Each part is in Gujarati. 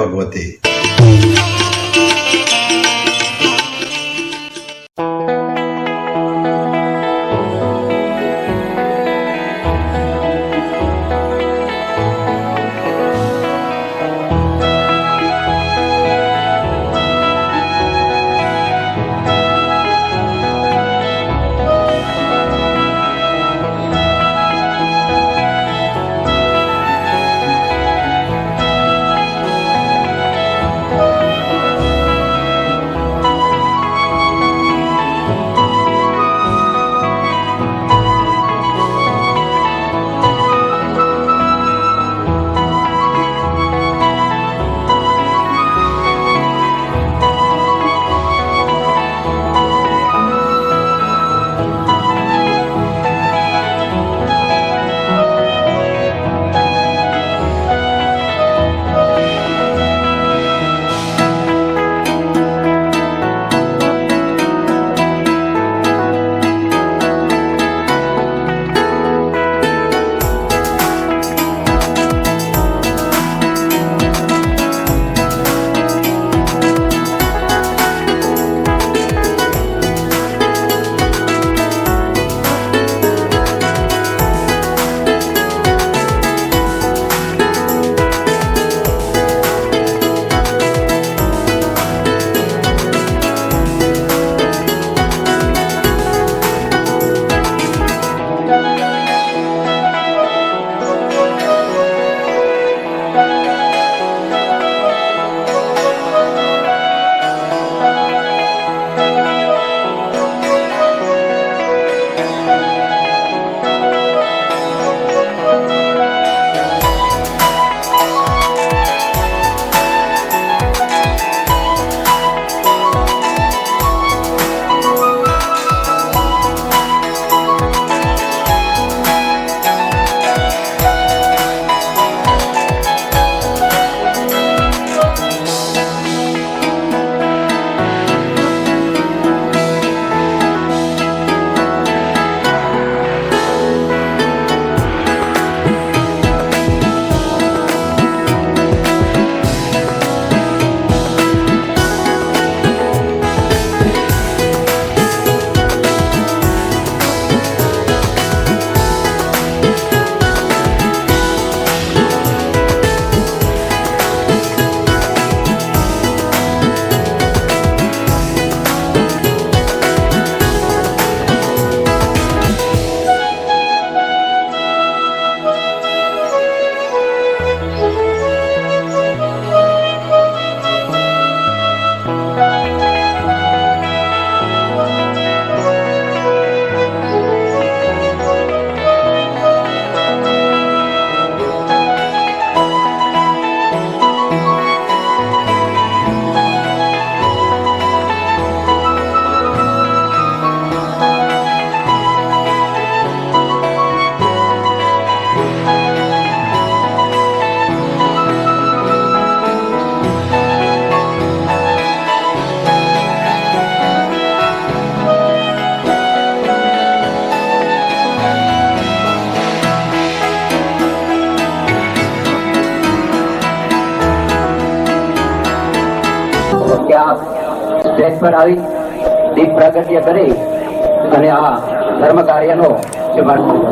भगवती। સ્ટેજ પર આવી દીપ પ્રાગટ્ય કરી અને આ ધર્મ કાર્યનો શુભારંભ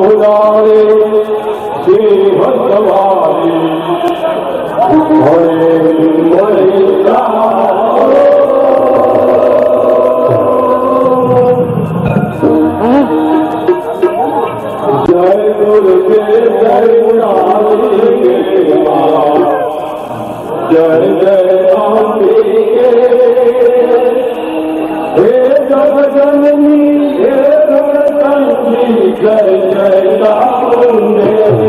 मुरारे श्री भगवानी हरे हरे जय गुरु के जय मुरारी के जय जय अम्बे के हे जगजननी हे जगदंबी जय जय चामुंडे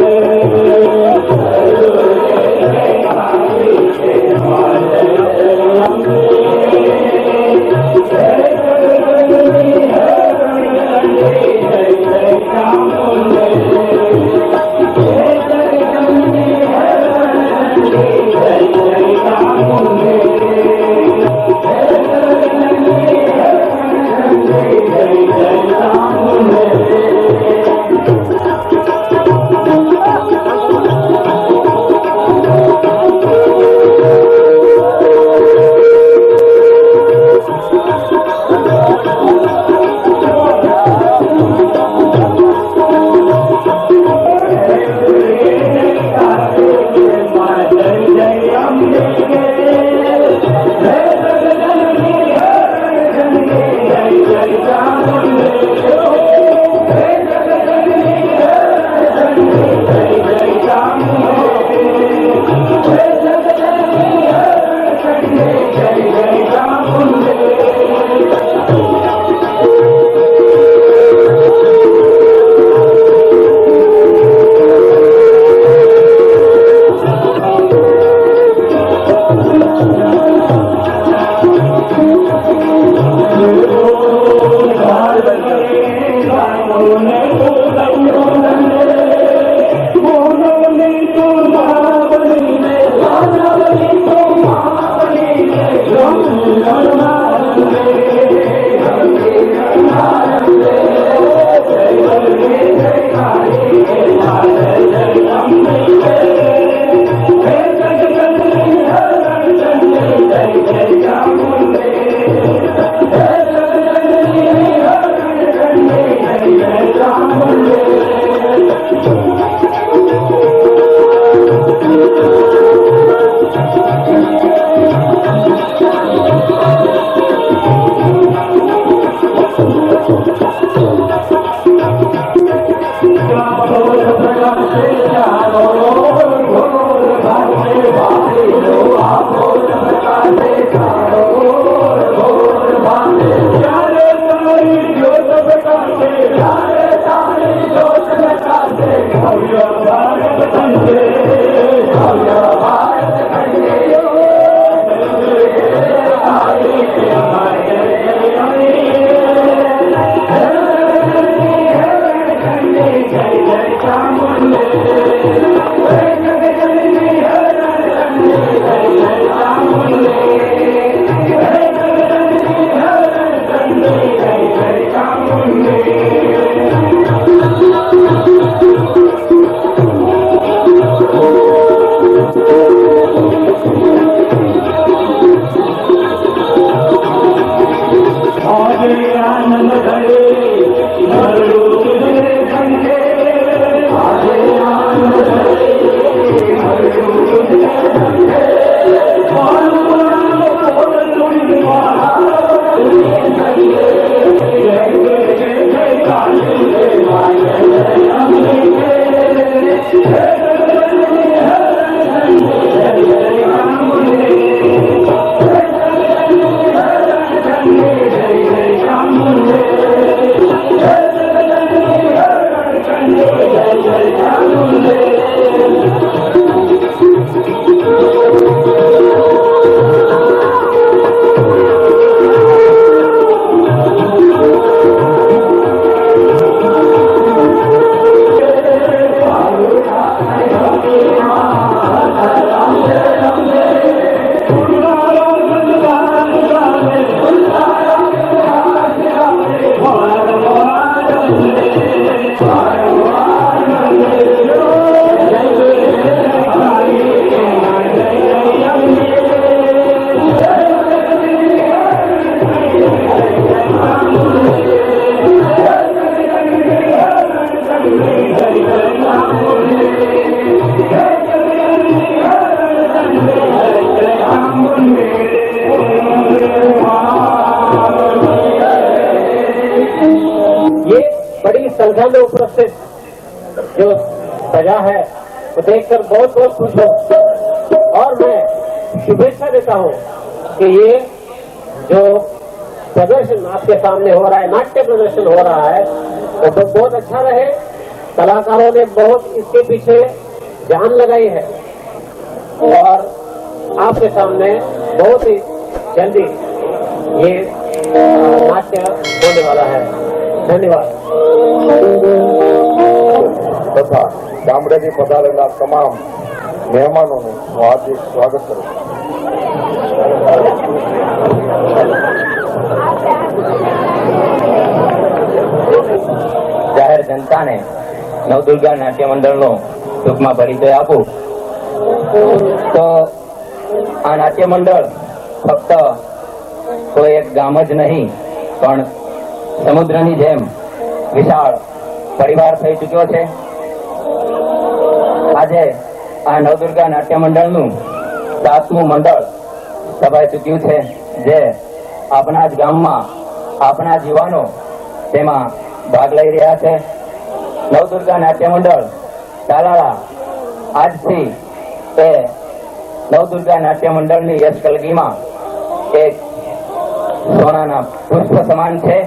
बड़ी संख्या में उपस्थित जो सजा है वो देखकर बहुत बहुत खुश हूँ और मैं शुभेच्छा देता हूँ कि ये जो प्रदर्शन आपके सामने हो रहा है, नाट्य प्रदर्शन हो रहा है, वो तो बहुत अच्छा रहे। कलाकारों ने बहुत इसके पीछे जान लगाई है और आपके सामने बहुत ही जल्दी ये नाट्य होने वाला है। धन्यवाद। તથા ગામડેથી પધારેલા તમામ મહેમાનોનું હું હાર્દિક સ્વાગત કરું છું. જાહેર જનતાને નવદુર્ગા નાટ્ય મંડળનો ટૂંકમાં પરિચય આપું તો આ નાટ્ય મંડળ ફક્ત કોઈ એક ગામ જ નહીં પણ સમુદ્રની જેમ વિશાળ પરિવાર થઈ ચૂક્યો છે. આજે આ નવદુર્ગા નાટ્ય મંડળનું 7મું મંડળ સભાઈ ચૂક્યું છે, જે આપણા જ ગામમાં આપણા જ યુવાનો તેમાં ભાગ લઈ રહ્યા છે. નવદુર્ગા નાટ્ય મંડળ તાલાળા આજથી એ નવદુર્ગા નાટ્ય મંડળની યશ કલગીમાં એક સોનાના પુષ્પ સમાન છે.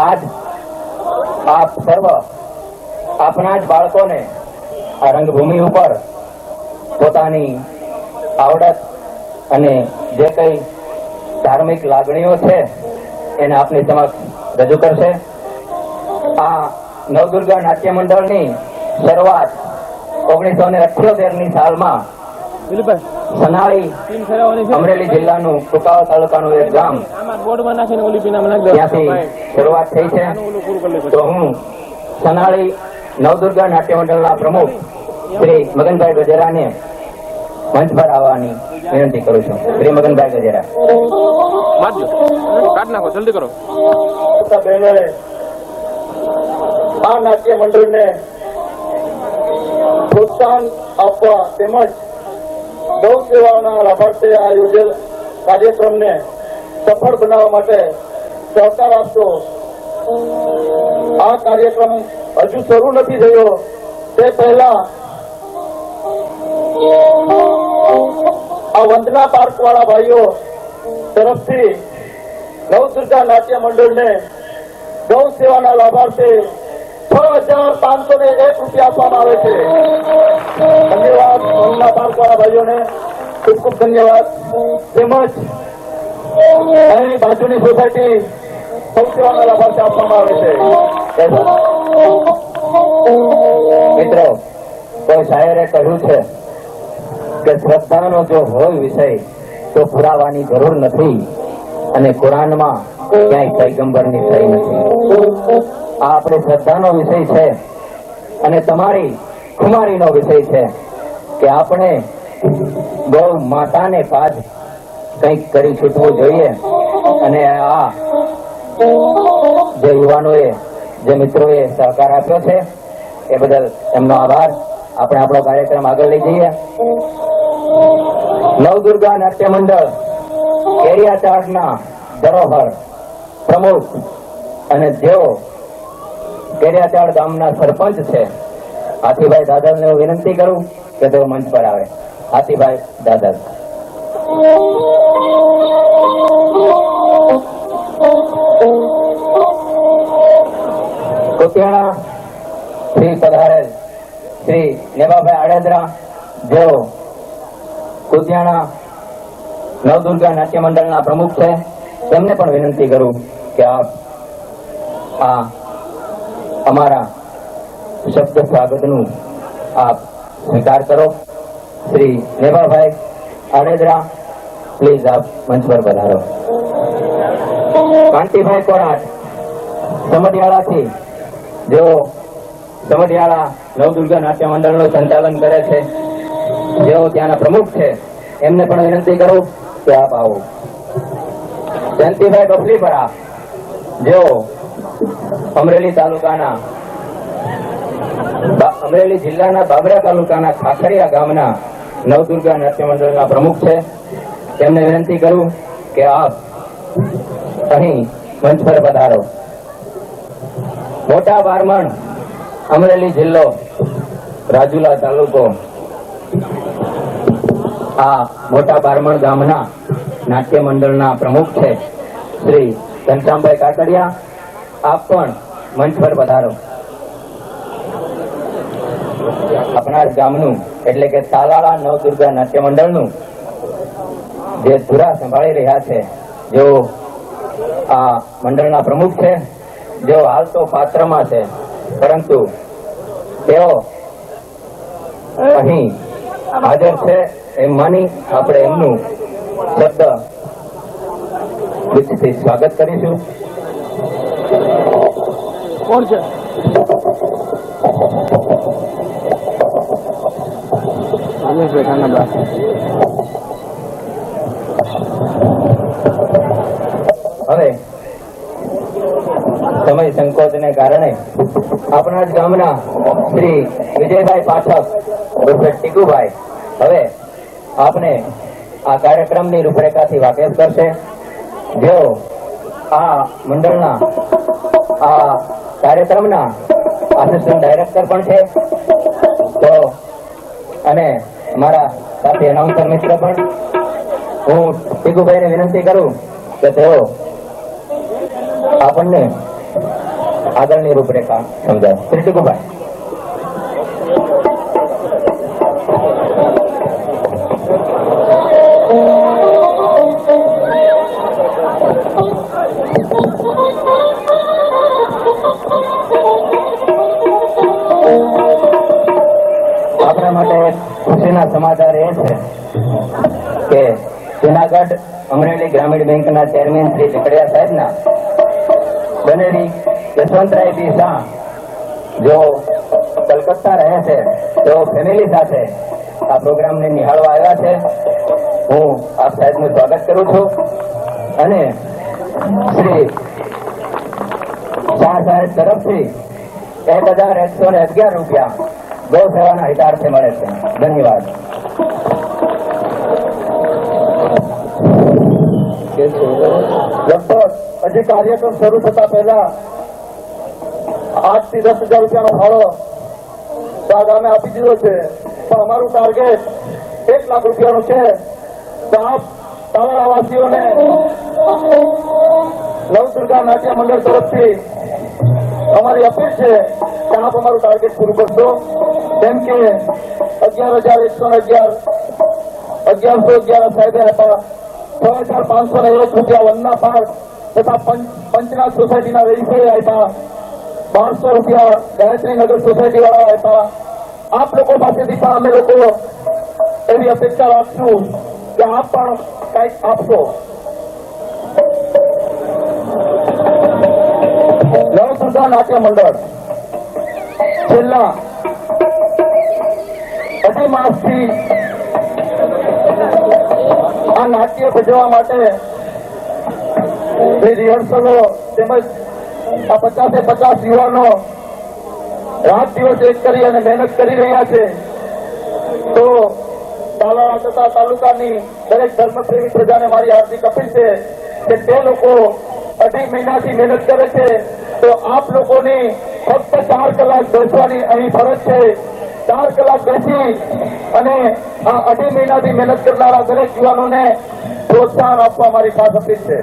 આજ આપ સર્વ આપણા જ બાળકોને આ રંગભૂમિ ઉપર પોતાની આવડત અને જે કઈ ધાર્મિક લાગણીઓ છે એને આપની સમક્ષ રજૂ કરશે. આ નવદુર્ગા નાટ્ય મંડળની શરૂઆત 1978ની સાલમાં સનાળી અમરેલી જિલ્લાનું કુકાવા તાલુકાનું એક ગામ ત્યાંથી શરૂઆત થઈ છે. તો હું સનાળી નવદુર્ગા નાટ્ય મંડળના પ્રમુખ શ્રી મગનભાઈ ગજેરાને મંચ પર આવવાની વિનંતી કરું છું. શ્રી મગનભાઈ ગજેરા. જલ્દી કરો. બહેનોએ આ નાટ્ય મંડળને પ્રોત્સાહન આપવા તેમજ ગૌ સેવાના લાભાર્થે આ યોજેલ કાર્યક્રમને સફળ બનાવવા માટે સહકાર આપશો. આ કાર્યક્રમ હજુ શરૂ નથી થયો તે પહેલા આ વંદના પાર્ક વાળા ભાઈઓ તરફથી નવદુર્ગા નાટ્ય મંડળને ગૌ સેવાના લાભાર્થે 6,501 રૂપિયા આપવામાં આવે છે. ધન્યવાદ વંદના પાર્ક વાળા ભાઈઓને, ખૂબ ખૂબ ધન્યવાદ. તેમજ અહીં બાજુની સોસાયટી ગૌ સેવાના લાભાર્થે આપવામાં આવે છે. મિત્રો, કોઈ શાયરે કહ્યું છે કે શ્રદ્ધાનો જો હોય વિષય તો પુરાવાની જરૂર નથી અને કુરાનમાં ક્યાંય પૈગંબરની સહી નથી. આ આપણે શ્રદ્ધાનો વિષય છે અને તમારી ખુમારીનો વિષય છે કે આપણે ગૌ માતાને પાછ કંઈક કરી છૂટવું જોઈએ. અને આ જે યુવાનોએ જે મિત્રોએ સહકાર આપ્યો છે એ બદલ એમનો આભાર. આપણે આપણો કાર્યક્રમ આગળ લઈ જઈએ. નવદુર્ગા નાટ્ય મંડળ કેરિયાચાળના ધરોહર પ્રમુખ અને જેઓ કેરિયાચાળ ગામના સરપંચ છે હાથીભાઈ દાદરને હું વિનંતી કરું કે તેઓ મંચ પર આવે. હાથીભાઈ દાદર. કુતિયાણા શ્રી પધારેલ શ્રી નેવાભાઈ આડેદરા, જેઓ કુતિયાણા નવદુર્ગા નાટ્ય મંડળના પ્રમુખ છે, તેમને પણ વિનંતી કરું કે આપ આ અમારા શબ્દ સ્વાગતનું આપ સ્વીકાર કરો. શ્રી નેવાભાઈ આડેદરા, પ્લીઝ આપ મંચ પર પધારો. કાંતિભાઈ કોરાટ સમઢિયાળાથી, જેઓ સમઢિયાળા નવદુર્ગા નાટ્ય મંડળનું સંચાલન કરે છે, જેઓ ત્યાંના પ્રમુખ છે, એમને પણ વિનંતી કરું કે આપ આવો. જયંતિભાઈ બફલીપરા, જેઓ અમરેલી જિલ્લાના બાબરા તાલુકાના ખાખરિયા ગામના નવદુર્ગા નાટ્ય મંડળના પ્રમુખ છે, તેમને વિનંતી કરું કે આપ અહીં મંચ પર પધારો. મોટા બારમણ, અમરેલી જિલ્લો, રાજુલા તાલુકો. આ મોટા બારમણ ગામના નાટ્ય મંડળના પ્રમુખ છે શ્રી ઘનશ્યામભાઈ કાકડિયા. આપ પણ મંચ પર પધારો. આપણા જ ગામનું એટલે કે તાલાળા નવદુર્ગા નાટ્ય મંડળનું જે ધુરા સંભાળી રહ્યા છે, જેઓ આ મંડળના પ્રમુખ છે, જેઓ હાલ તો પાત્રમાં છે, પરંતુ તેઓ અહીં હાજર છે એમ માની આપણે એમનું શબ્દ ઉચ્ચથી સ્વાગત કરીશું. કોણ છે? હવે સમય સંકોચને કારણે આપણા જ ગામના શ્રી વિજયભાઈ પાઠક ઉર્ફે ટીકુભાઈ હવે આપને આ કાર્યક્રમની રૂપરેખાથી વાકેફ કરશે. જેઓ આ મંડળના આ કાર્યક્રમના આસિસ્ટન્ટ ડાયરેક્ટર પણ છે. તો અને મારા સાથે એનાઉન્સર મિત્ર પણ, હું ટીકુભાઈને વિનંતી કરું કે તેઓ આપણને આગળની રૂપરેખા સમજાવે. શ્રી ટીકુભાઈ. આપણા માટે ખુશીના સમાચાર એ છે કે જુનાગઢ અમરેલી ગ્રામીણ બેંકના ચેરમેન શ્રી ટીકડિયા સાહેબના બનેવી યશવંતરાયજી શાહ, જો કલકત્તા રહે છે, તેઓ ફેમિલી સાથે આ પ્રોગ્રામને નિહાળવા આવ્યા છે. હું આપ સાહેબનું સ્વાગત કરું છું અને શ્રી શાહ સાહેબ તરફથી 1111 રૂપિયા ગૌ સેવાના હિતાર્થે મળે છે. ધન્યવાદ. લગભગ હજી કાર્યક્રમ શરૂ થતા પહેલા 8 થી 10,000 રૂપિયાનો ફાળો આ ગામે આપી દીધો છે, પણ અમારું ટાર્ગેટ 1 લાખ રૂપિયાનું છે. તો આપ તાલાળાવાસીઓને નવદુર્ગા નાટ્ય મંડળ તરફથી અમારી અપીલ છે કે આપ અમારું ટાર્ગેટ પૂરું કરશો. જેમ કે 11,111 1111 સાહેબે હતા, 6,501 રૂપિયા વનના પાર્ક તથા પંચનાથ સોસાયટીના રહીશોએ આપ્યા, 1200 રૂપિયા ગાયત્રીનગર સોસાયટી વાળા આપ્યા. આપ લોકો પાસેથી પણ અમે લોકો એવી અપેક્ષા રાખશું કે આપ પણ કંઈક આપશો. નવદુર્ગા નાટ્ય મંડળ છેલ્લા 2 માસથી આ નાટ્ય ભજવવા માટે રિહર્સલો તેમજ આ 50 યુવાનો રાત દિવસ એક કરી અને મહેનત કરી રહ્યા છે. તો તાલાળા તથા તાલુકાની દરેક ધર્મપ્રેમી પ્રજાને મારી હાર્દિક અપીલ છે કે તે લોકો 2.5 મહિનાથી મહેનત કરે છે, તો આપ લોકોની ફક્ત 4 કલાક બેસવાની અહીં ફરજ છે. 4 કલાક બેસી અને આ 2.5 મહિનાથી મહેનત કરનારા દરેક યુવાનોને પ્રોત્સાહન આપવા મારી ખાસ અપીલ છે.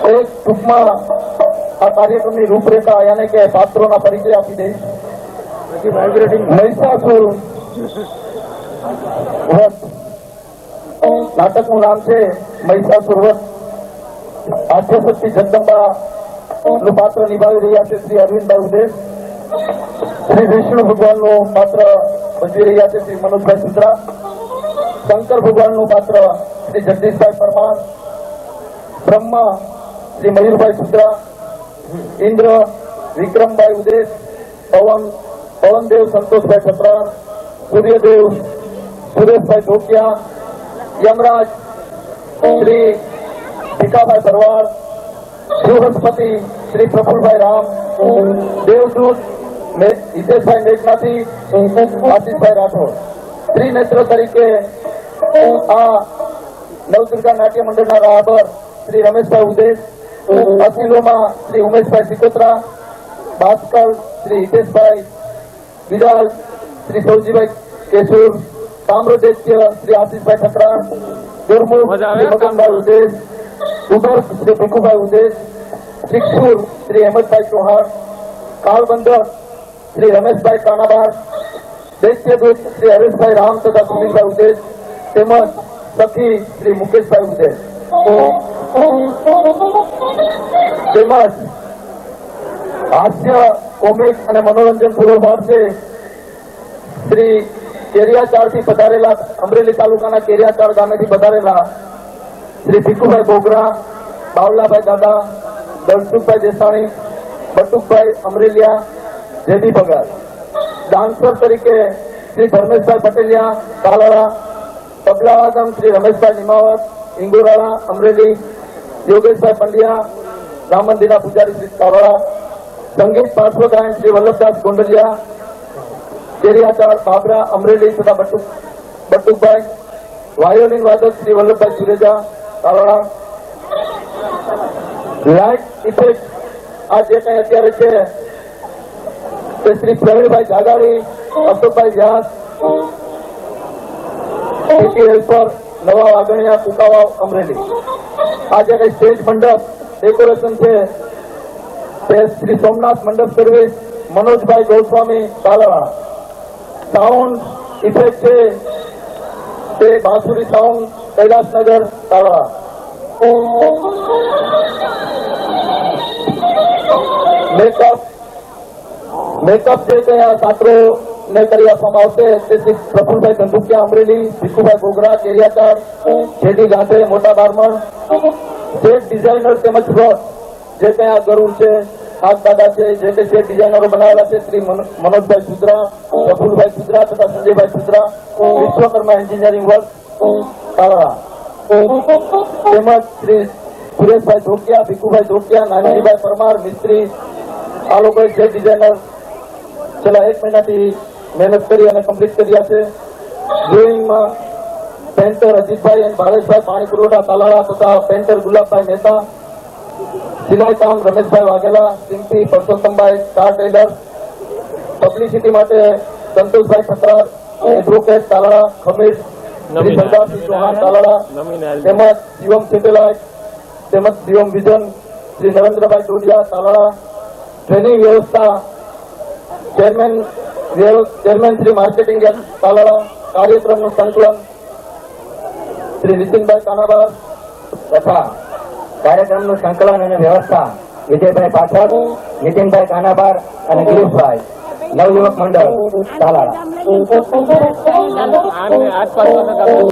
એક ટૂંકમાં આ કાર્યક્રમની રૂપરેખા યાની કે પાત્રોના પરિચય આપી દઈશ. મહિષાસુર વધ નાટકનું નામ છે મહિષાસુર વધ. આદ્યશક્તિ જગદંબા નું પાત્ર નિભાવી રહ્યા છે શ્રી અરવિંદભાઈ ઉદેશ. શ્રી વિષ્ણુ ભગવાનનું પાત્ર ભજવી રહ્યા છે શ્રી મનોજભાઈ સુત્રા. શંકર ભગવાનનું પાત્ર શ્રી જગદીશભાઈ પરમાર. બ્રહ્મા શ્રી મયુરભાઈ સુત્રા. ઇન્દ્ર વિક્રમભાઈ ઉદેશ. પવનદેવ સંતોષભાઈ છત્રા. સૂર્યદેવ સુરેશભાઈ ધોકિયા. યમરાજ શ્રી ભીખાભાઈ ભરવાડ. ગૃહસ્પતિ શ્રી પ્રફુલભાઈ રામ, દેવદૂત હિતેશભાઈ મેઘનાથી, આશીષભાઈ રાઠોડ. ત્રિનેત્ર તરીકે આ નવદુર્ગા નાટ્ય મંડળના રાહબર શ્રી રમેશભાઈ ઉદેશ, અસીલોમાં શ્રી ઉમેશભાઈ સિકોત્રા, ભાસ્કર શ્રી હિતેશભાઈ વિરાજ, શ્રી સૌજીભાઈ કેશોર, તામ્રદેત્ય શ્રી આશીષભાઈ ઠકરાણ, દુર્મુખ શ્રી મગનભાઈ ઉદેશ, ઉદર્ક શ્રી ભીખુભાઈ ઉદેશ, શિક્ષુર શ્રી અહેમદભાઈ ચૌહાણ, કાળબંદર શ્રી રમેશભાઈ કાનાબાર, દૈત્યદૂત શ્રી હરેશભાઈ રામ તથા સુનિલભાઈ ઉદેશ તેમજ સખી શ્રી મુકેશભાઈ ઉદેશ તેમજ હાસ્ય કોમિક અને મનોરંજન પૂરો પાડશે શ્રી કેરિયાચાળથી પધારેલા, અમરેલી તાલુકાના કેરિયાચાળ ગામેથી પધારેલા શ્રી ભીખુભાઈ બોગરા, બાવલાભાઈ દાદા, દલસુખભાઈ દેસાણી, બટુકભાઈ અમરેલિયા, જેબી ભગત. ડાન્સર તરીકે શ્રી ધર્મેશભાઈ પટેલિયા કાલાળા, તબલાવાદન શ્રી રમેશભાઈ નિમાવત ઇંગોરાળા અમરેલી, યોગેશભાઈ પંડ્યા રામ મંદિરના પૂજારી શ્રી કાલાળા, સંગીત પાર્શ્વગાયન શ્રી વલ્લભદાસ ગોંડલિયા કેરિયાચાળ બાબરા અમરેલી તથા બટુકભાઈ, વાયોલિન વાદક શ્રી વલ્લભભાઈ સુરેજા કાલાળા. લાઇટ ઇફેક્ટ આ જે કઈ અત્યારે છે તે શ્રી પ્રવીણભાઈ જાગાડી, અશોકભાઈ વ્યાસ, પીટી હેલ્પર નવા વાગણિયા કુકાવાવ અમરેલી. આ જે કઈ સ્ટેજ મંડપ ડેકોરેશન છે તે શ્રી સોમનાથ મંડપ સર્વિસ મનોજભાઈ ગોસ્વામી કાલાળા. સાઉન્ડ ઇફેક્ટ છે તે બાંસુરી સાઉન્ડ કૈલાસનગર કાલાળા. મેકઅપ જે કયા પાત્રો ને કરી આપવામાં આવશે તે શ્રી પ્રફુલભાઈ ધંધુકિયા અમરેલી, ભીખુભાઈ બોગરા કેરિયાચાળ, જેડી ગાંધે મોટા બારમણ, સેટ ડિઝાઇનર તેમજ ફ્રોડ જે કયા ગરુડ છે, હાથ દાદા છે, જે તે સેટ ડિઝાઇનરો બનાવેલા છે શ્રી મનોજભાઈ સુદ્રા, પ્રફુલભાઈ સુદ્રા તથા સંજયભાઈ સુદ્રા, વિશ્વકર્મા એન્જિનિયરિંગ વર્ક કાલાળા. તેમજ શ્રી સુરેશભાઈ ધોકિયા, ભીખુભાઈ ધોકિયા, નાનજીભાઈ પરમાર મિસ્ત્રી. આ લોકોએ જે ડિઝાઇનર છેલ્લા 1 મહિનાથી મહેનત કરી અને કમ્પ્લીટ કર્યા છે. ડ્રોઈંગમાં પેન્ટર અજીતભાઈ અને ભાવેશભાઈ પાણી પુરવઠા તાલાળા તથા પેન્ટર ગુલાબભાઈ મહેતા, સિલાઈ કામ Rameshbhai Vaghela, Simpi Parsottambhai star tailor, publicity માટે સંતોષભાઈ ઠકરાર, એડવોકેટ તાલાળા ખમીર, શ્રી સરદારસિંહ ચૌહાણ તાલાળા, તેમજ શિવમ સેટેલાઇટ તેમજ શિવમ વિઝન શ્રી નરેન્દ્રભાઈ ડોડિયા તાલાળા. ટ્રેનિંગ વ્યવસ્થા ચેરમેન શ્રી માર્કેટિંગ તાલાળા. કાર્યક્રમનું સંકલન શ્રી નીતિનભાઈ કાનાબાર તથા કાર્યક્રમનું સંકલન અને વ્યવસ્થા વિજયભાઈ પાઠક, નીતિનભાઈ કાનાબાર અને ગિરીશભાઈ, નવયુવક મંડળ તાલાળા.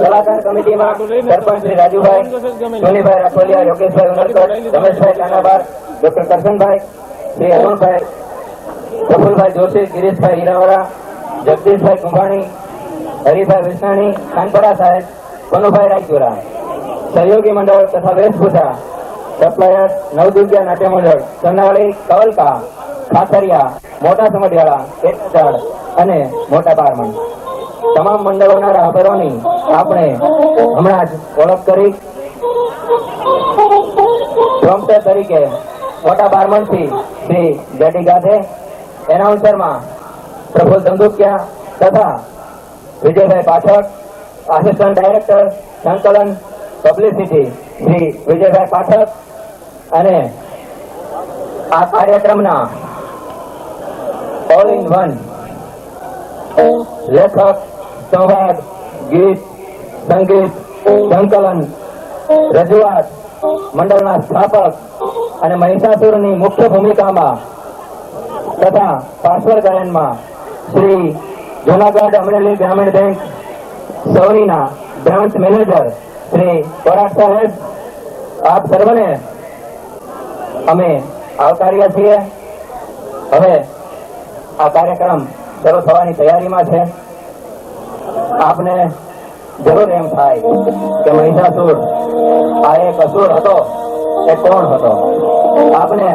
કલાકાર કમિટીમાં સરપંચ શ્રી રાજુભાઈ, સોનીભાઈ રાઠોડિયા, યોગેશભાઈ ઉનરકર, રમેશભાઈ કાનાબાર, ડોક્ટર કરશનભાઈ, શ્રી અરુણભાઈ, પ્રફુલભાઈ જોશી, ગિરીશભાઈ હીરાવરા, જગદીશભાઈ કુંભાણી, હરિભાઈ વિસનાણી, ખાનપરા સાહેબ, કનુભાઈ રાજપુરા. સહયોગી મંડળ તથા વેશભૂષા સપ્લાયર નવદુર્ગા નાટ્ય મંડળ સોનાવળી, કવલકા, ખાતરિયા, મોટા સમઢિયાળા, કેતચાળ અને મોટા બારમણ. તમામ મંડળોના રાહબરોની આપણે હમણાં જ ઓળખ કરી. પ્રોમ્પ્ટર તરીકે મોટા બારમણથી શ્રી જેડી ગાંધે, એનાઉન્સરમાં પ્રફુલ ધંધુકિયા તથા વિજયભાઈ પાઠક, આસિસ્ટન્ટ ડાયરેક્ટર સંકલન પબ્લિસિટી શ્રી વિજયભાઈ પાઠક અને આ કાર્યક્રમના ઓલ ઇન વન લેખક, સંવાદ, ગીત, સંગીત, સંકલન, રજૂઆત, મંડળના સ્થાપક અને મહિષાસુરની મુખ્ય ભૂમિકામાં તથા પાર્શ્વ ગાયનમાં શ્રી જૂનાગઢ અમરેલી ગ્રામીણ બેંક સૌરીના બ્રાન્ચ મેનેજર શ્રી પરાગ સાહેબ, આપ સર્વને અમે આવકાર્યા છીએ. હવે આ કાર્યક્રમ શરૂ થવાની તૈયારીમાં છે. આપને જરૂર એમ થાય કે મહિષાસુર આ એક અસુર હતો, એ કોણ હતો? આપને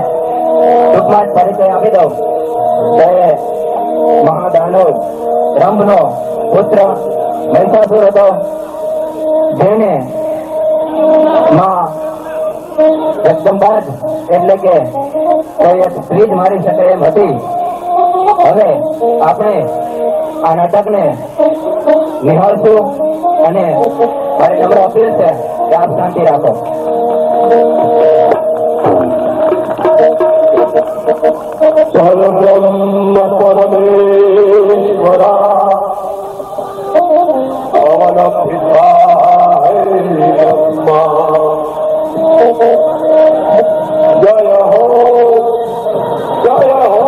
ટૂંકમાં જ પરિચય આપી દઉં. તે મહાદાનવ રંભનો પુત્ર મહિષાસુર હતો, જેને માં જગદંબા જ એટલે કે કોઈ એક સ્ત્રી જ મારી શકે એમ હતી. હવે આપણે આ નાટકને નિહાળશું અને મારી નમ્ર અપીલ છે કે આપ શાંતિ રાખો. જય હો જય હો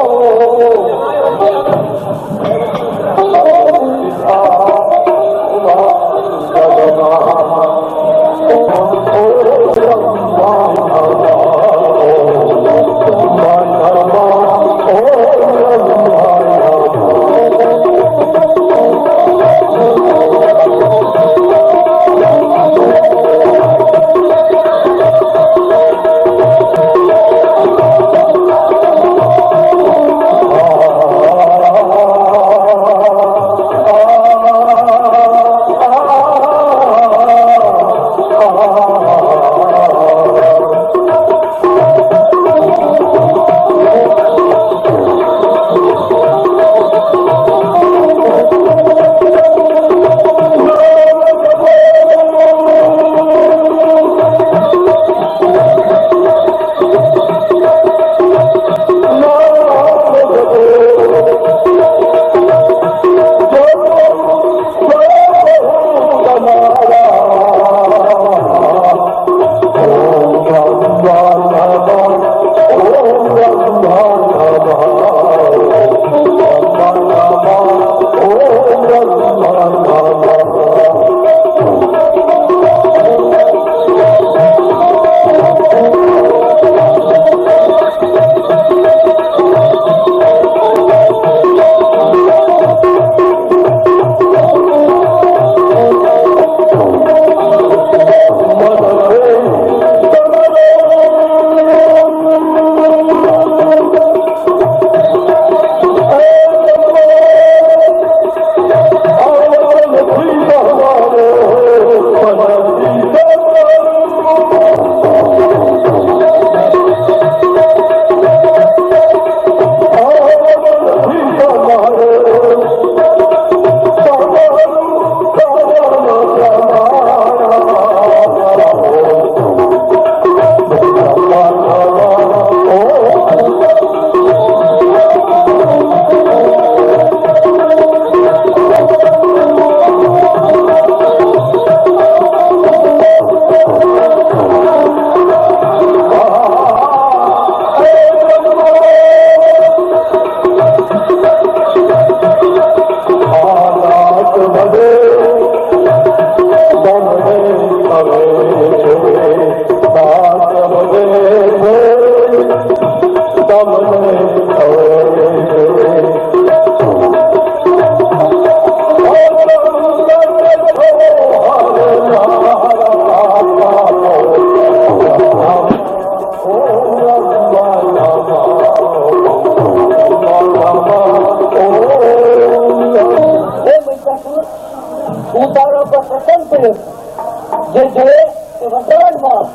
જે જોયે તે વર્તમાનમાં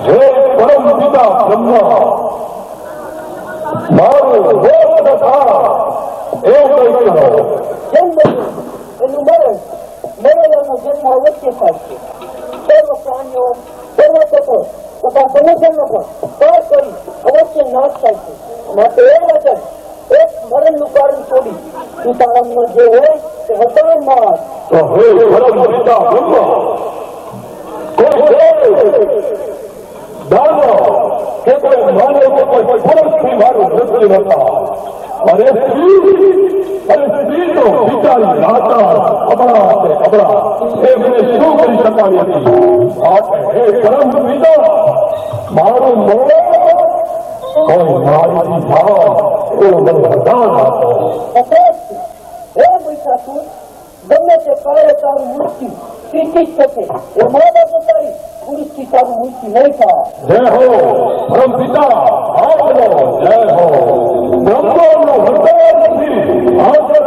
હે પરમ પિતા બ્રહ્મા મારું ભોગ તથા એ કઈ કહો જન્મ એનું મરણ મરણનો જન્મ વચ્ચે થાય છે. સર્વ પ્રાણીઓ સર્વ તત્વો તથા સંગઠનનો પણ પાર કરી અવશ્ય નાશ થાય છે. માટે એ વચન એક મરણનું કારણ છોડી સીતારામનો જે હોય તે વર્તમાનમાં તો હે પરમ પિતા બ્રહ્મા દાનો કે કોઈ માનવ કોઈ પુરુષથી મારું મૃત્યુ હતા અને સ્ત્રી તો બિચારી લાચાર અબળા એ મને શું કરી શકાય હતી. હે પરમ પિતા મારું મોં કોઈ મારી ભાવ એવું મને વરદાન આપો. હે મહિષાસુર ગમે તે કરે તારું મૃત્યુ સીધી જ થશે. એ મોડા પોતાની પુરુષથી તારું મૃત્યુ નહીં થાય. જય હો પરમ પિતા આપનો જય હો બ્રહ્મનો હૃદય નથી હાજર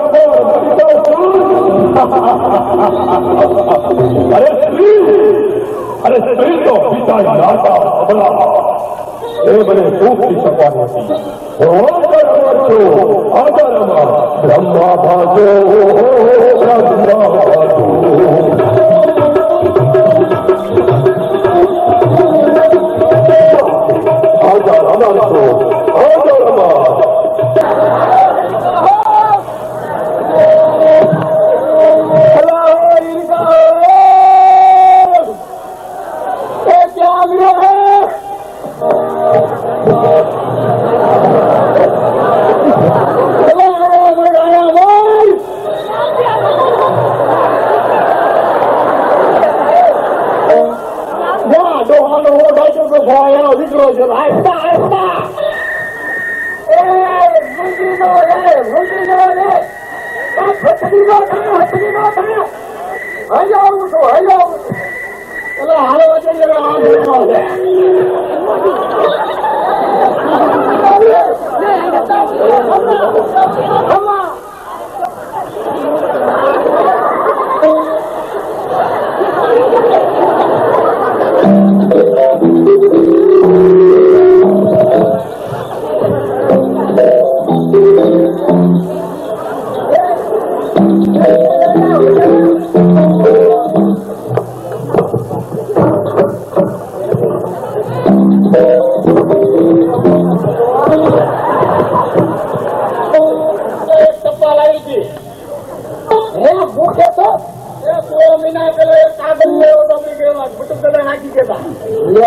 અરે સ્ત્રી તો પિતા નાતા અબલા એ મને સુખી શકવાની હતી. બ્રહ્મા ભાજો બ્રહ્મા ભાજો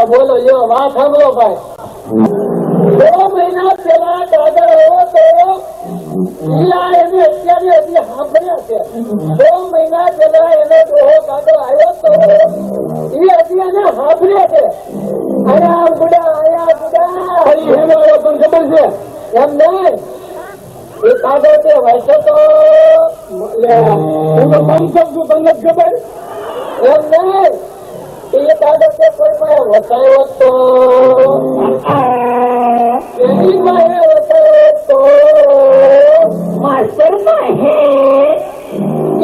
બોલો યો વાત સાંભળો ભાઈ. 2 મહિના પેલા દાદા એવો તો એને અત્યારે હજી સાંભળ્યા છે. 2 મહિના પેલા એને ડોહો દાદો આવ્યો તો એ હજી એને સાંભળ્યા છે. આયા બુડા હરી હેલો પણ ખબર છે એમ નહીં. એ કાગો તે વાંચો તો હું તો બંધ છું તમને ખબર એમ નહીં. એ દાદો તે કોઈ પાસે વસાયો તો એની પાસે વસાયો તો માસ્ટર પાસે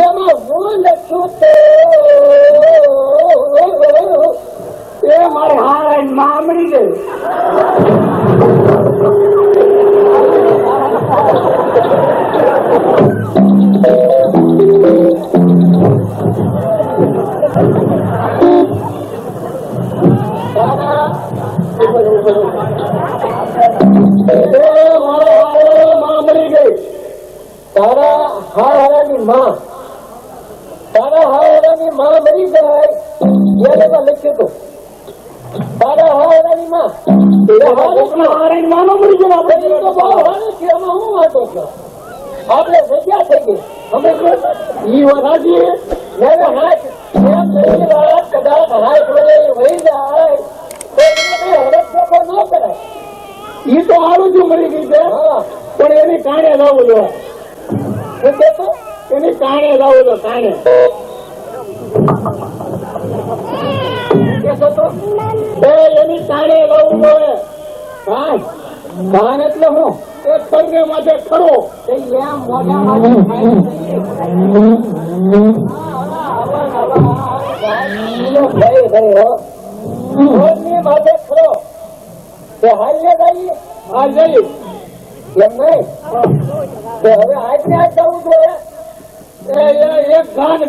એમાં હું લખ્યું તો એ મારે હાર મામડી ગઈ. તારા હારાની માં મરી જાય એને લખ્યું હતું. તારા હારાની માં મરી ગયા એમાં હું વાંધો છો. આપડે જગ્યા થઈ ગઈ અમે ઈ વરાજી કદાચ હાથ વડે વહી જાય તો હડપ ન કરાય. ઈ તો હારું જ મરી ગઈ છે પણ એની કાણે લાવું લો. એની કાણે લાવું લો કાણે એની કાણે લાવું લો. કાન એટલે હું એક પગે માથે ખરો માથે ખરો હાલ ને જઈએ હાલ જઈએ એમ નહીં. હવે આજને આજ જવું જોઈએ. એક ઘાન 2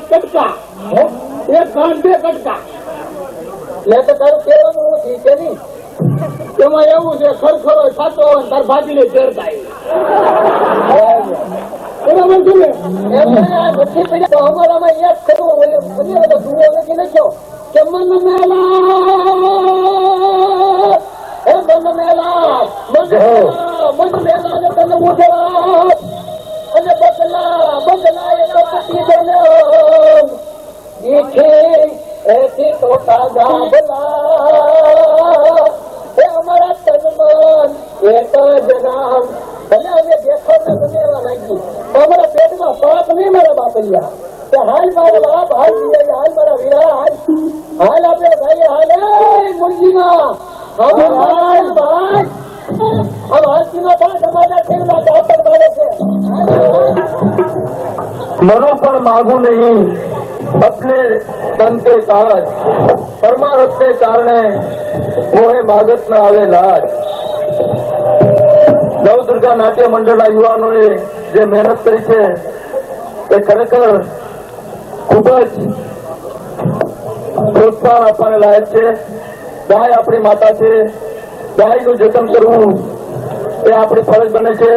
કટકા એક ઘાન 2 કટકા એટલે તો તારું કહેવાનું નથી કે નહીં. એમાં એવું છે ખરખરો થતો હોય તાર ભાગીને ઝેર થાય બરાબર છે ને. નથી પડ્યા તો અમારામાં યાદ કરવું હોય જુઓ નથી લખ્યો કે મન મેલા તને ઉઠવા અને બદલા એ તો પતિ દેખે એથી તો તાજા ભલા અમારા તનમન એક જ નામ ભલે અમે દેખો ને બનેવા લાગી અમારા પેટમાં का बाप नहीं मेरा बापलिया तो हाल मारे बाप हाल दिया हाल मारा वीरा हाल आपने भाई हाल है मुंजीमा हम हाल भाई अब हाल की ना बात हमारा खेलना डॉक्टर वाले से मनो पर मागू नहीं अपने तन के काज परमारथ के कारणे मोहे मागत न आवे लाज નવદુર્ગા નાટ્ય મંડળના યુવાનોએ જે મહેનત કરી છે એ ખરેખર ખૂબ જ પ્રોત્સાહન આપવાને લાયક છે. ગાય આપણી માતા છે, ગાયનું જતન કરવું એ આપણી ફરજ બને છે.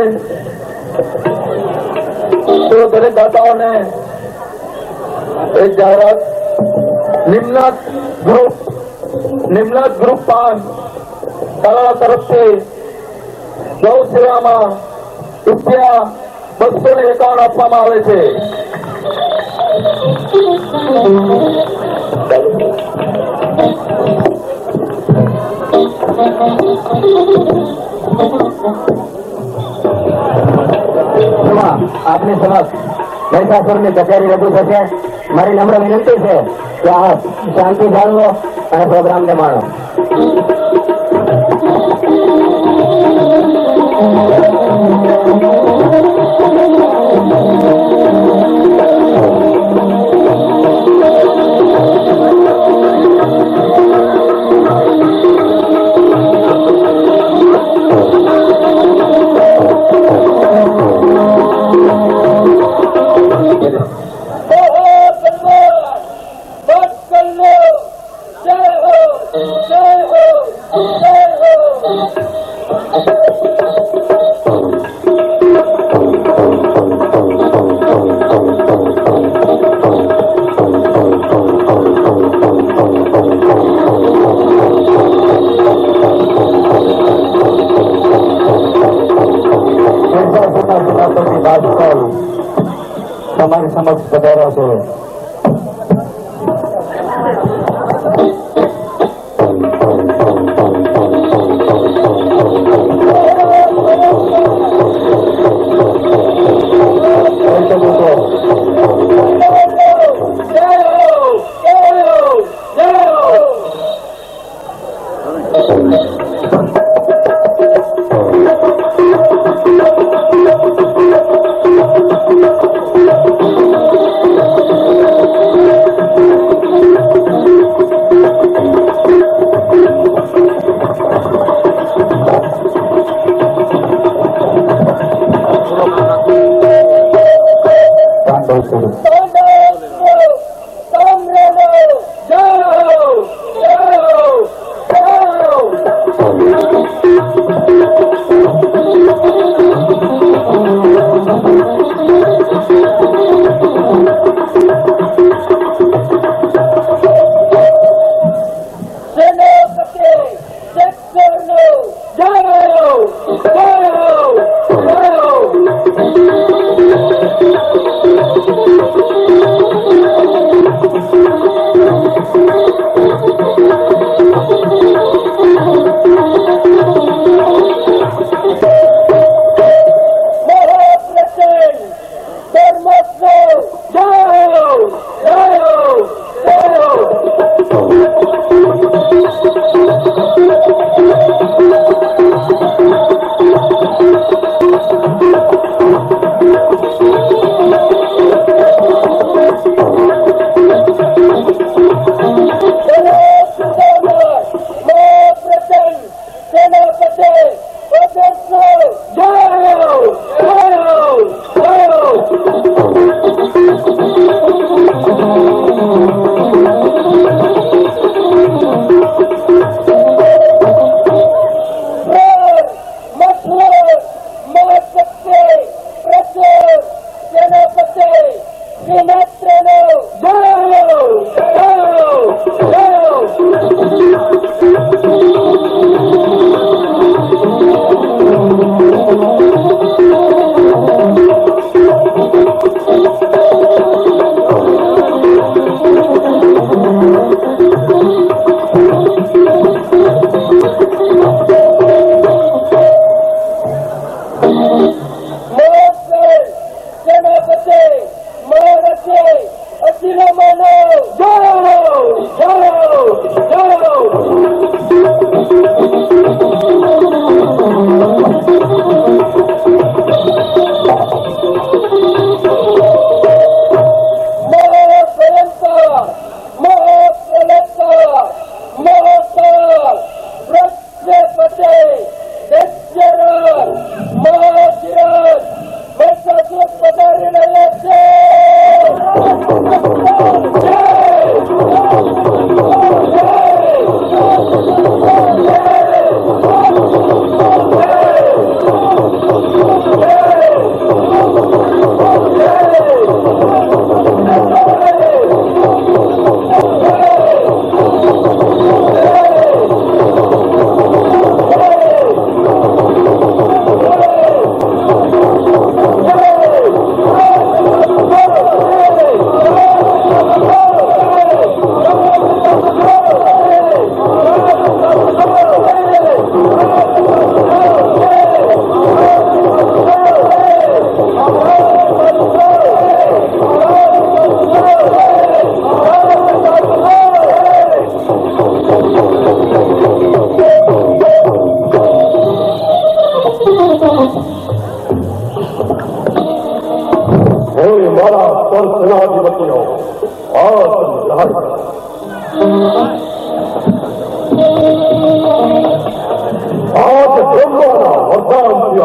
તો દરેક દાતાઓને એક જાહેરાત નિમનાથ ગ્રુપ પાન તાલાળા તરફથી ગૌ સેવામાં રૂપિયા 251 આપવામાં આવે છે. આપની સમક્ષ મહિષાસુરની કચેરી રજૂ થશે. મારી નમ્ર વિનંતી છે કે આપ શાંતિ જાળવો અને પ્રોગ્રામને માણો. તમારી સમક્ષ પધાર્યા છે.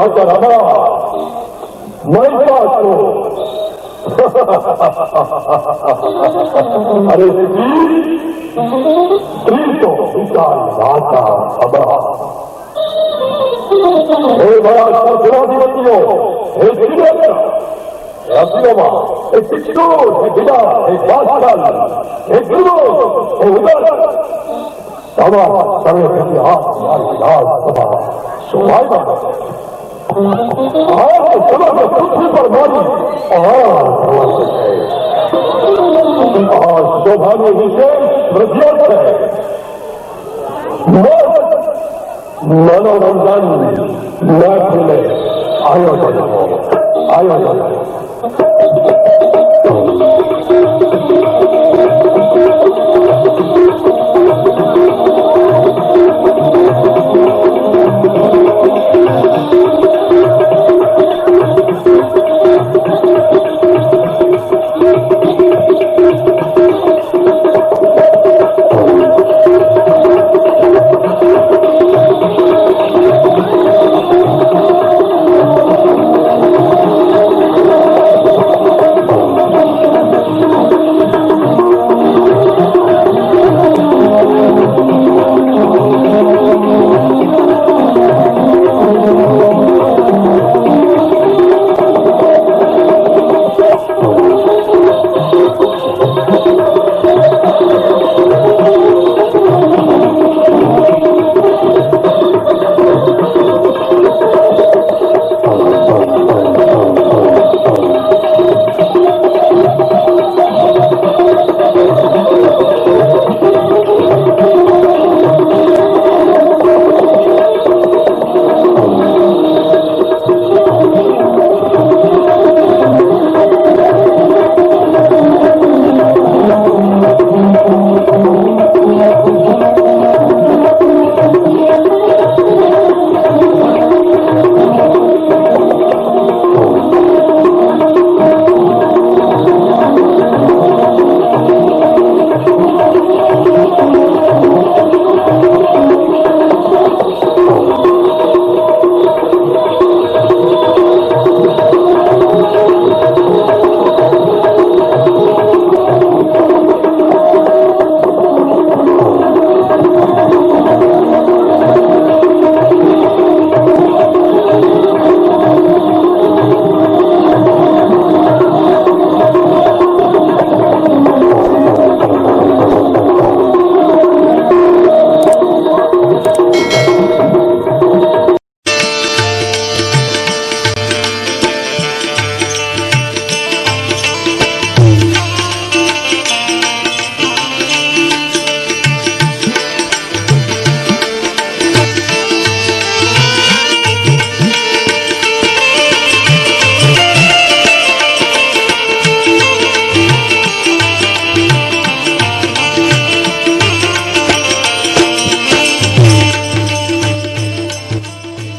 રાજા રામા મૈસા છો અરે સ્ત્રી તો વિશાલ રાજા સભા હે મારા સર્વાધિપતિઓ હે શ્રીરાજા રાજ્યોમાં હે શિક્ષકો હે પિતા હે પાઠશાલ હે ગુરુ હે ઉદાર તમારા સર્વે પ્રતિ હાથ મારી વિશાલ સભા શોભાયમાન આ સમગ્ર પૃથ્વી પર મારી આ શોભાની વિશેષ પ્રજ્ઞા છે મનોરંજન મહેફિલે આયોજન